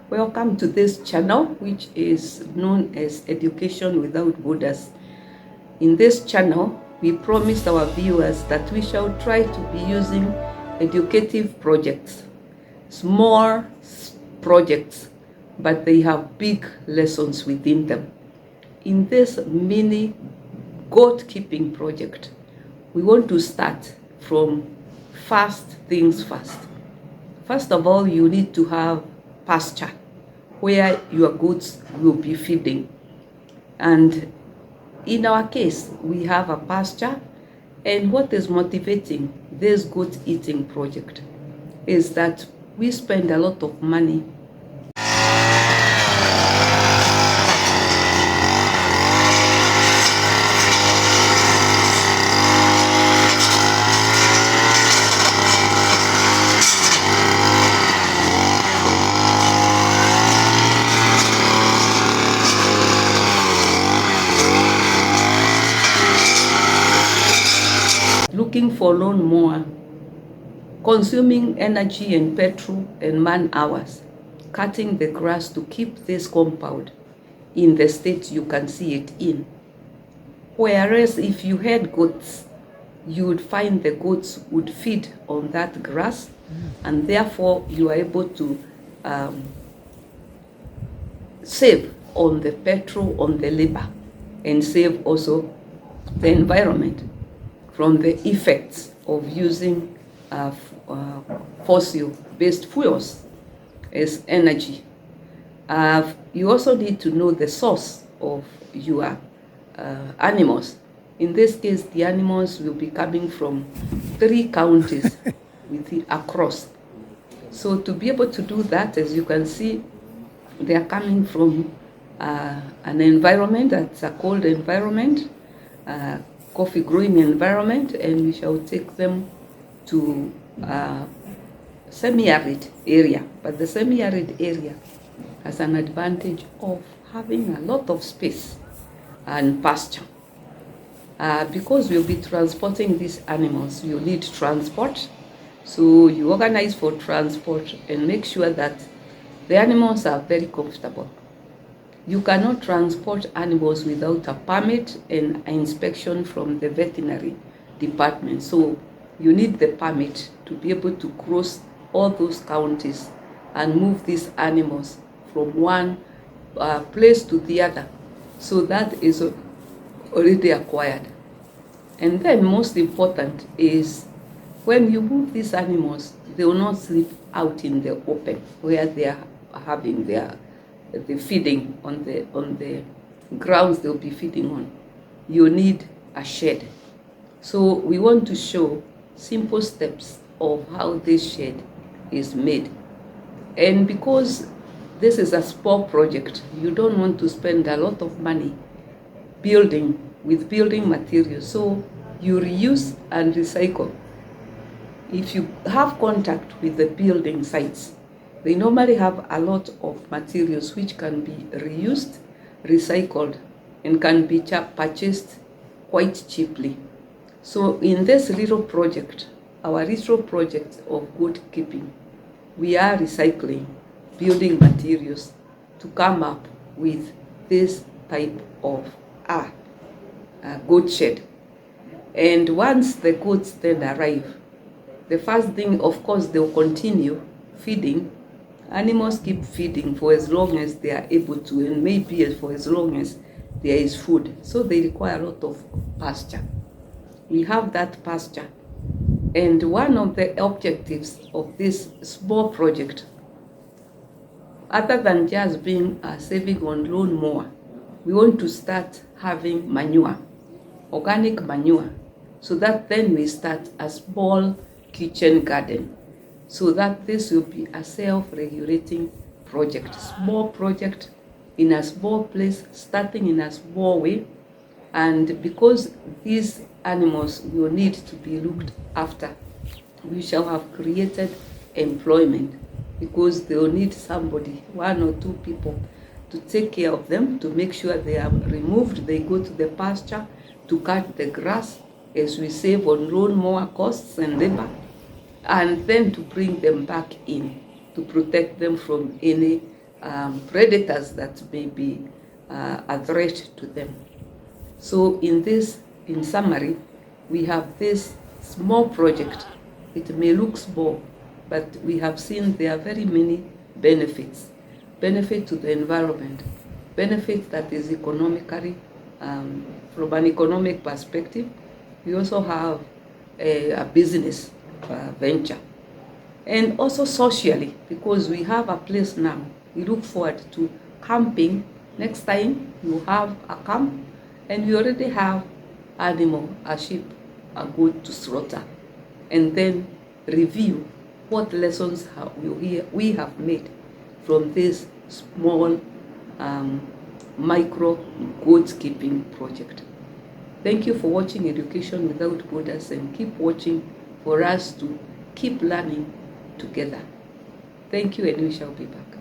Welcome to this channel, which is known as Education Without Borders. In this channel, we promise our viewers that we shall try to be using educative projects, small projects, but they have big lessons within them. In this mini goat keeping project, we want to start from first things first. First of all, you need to have pasture where your goats will be feeding. And in our case, we have a pasture, and what is motivating this goat eating project is that we spend a lot of money looking for lawnmower, consuming energy and petrol and man hours, cutting the grass to keep this compound in the state you can see it in. Whereas if you had goats, you would find the goats would feed on that grass, and therefore you are able to save on the petrol, on the labor, and save also the environment from the effects of using fossil-based fuels as energy. You also need to know the source of your animals. In this case, the animals will be coming from 3 counties across. So to be able to do that, as you can see, they are coming from an environment that's a cold environment, coffee growing environment, and we shall take them to semi-arid area. But the semi-arid area has an advantage of having a lot of space and pasture. Because we'll be transporting these animals, you need transport. So you organize for transport and make sure that the animals are very comfortable. You cannot transport animals without a permit and inspection from the veterinary department. So you need the permit to be able to cross all those counties and move these animals from one place to the other. So that is already acquired. And then most important is when you move these animals, they will not sleep out in the open where they are having the feeding on the grounds they'll be feeding on. You need a shed. So we want to show simple steps of how this shed is made. And because this is a small project, you don't want to spend a lot of money building materials. So you reuse and recycle. If you have contact with the building sites, they normally have a lot of materials which can be reused, recycled, and can be purchased quite cheaply. So in this little project, our little project of goat keeping, we are recycling building materials to come up with this type of goat shed. And once the goats then arrive, the first thing, of course, they'll continue feeding. Animals keep feeding for as long as they are able to, and maybe for as long as there is food. So they require a lot of pasture. We have that pasture. And one of the objectives of this small project, other than just being saving on lawnmower, we want to start having manure, organic manure, so that then we start a small kitchen garden, so that this will be a self-regulating project, small project in a small place, starting in a small way. And because these animals will need to be looked after, we shall have created employment, because they will need somebody, 1 or 2 people, to take care of them, to make sure they are removed, they go to the pasture to cut the grass, as we save on lawnmower costs and labor, and then to bring them back in to protect them from any predators that may be a threat to them. So in summary, we have this small project. It may look small, but we have seen there are very many benefits. Benefit to the environment, benefit that is economically, from an economic perspective. We also have a business venture. And also socially, because we have a place now. We look forward to camping. Next time you have a camp and you already have animal, a sheep, a goat to slaughter, and then review what lessons we have made from this small micro goat keeping project. Thank you for watching Education Without Borders, and keep watching for us to keep learning together. Thank you, and we shall be back.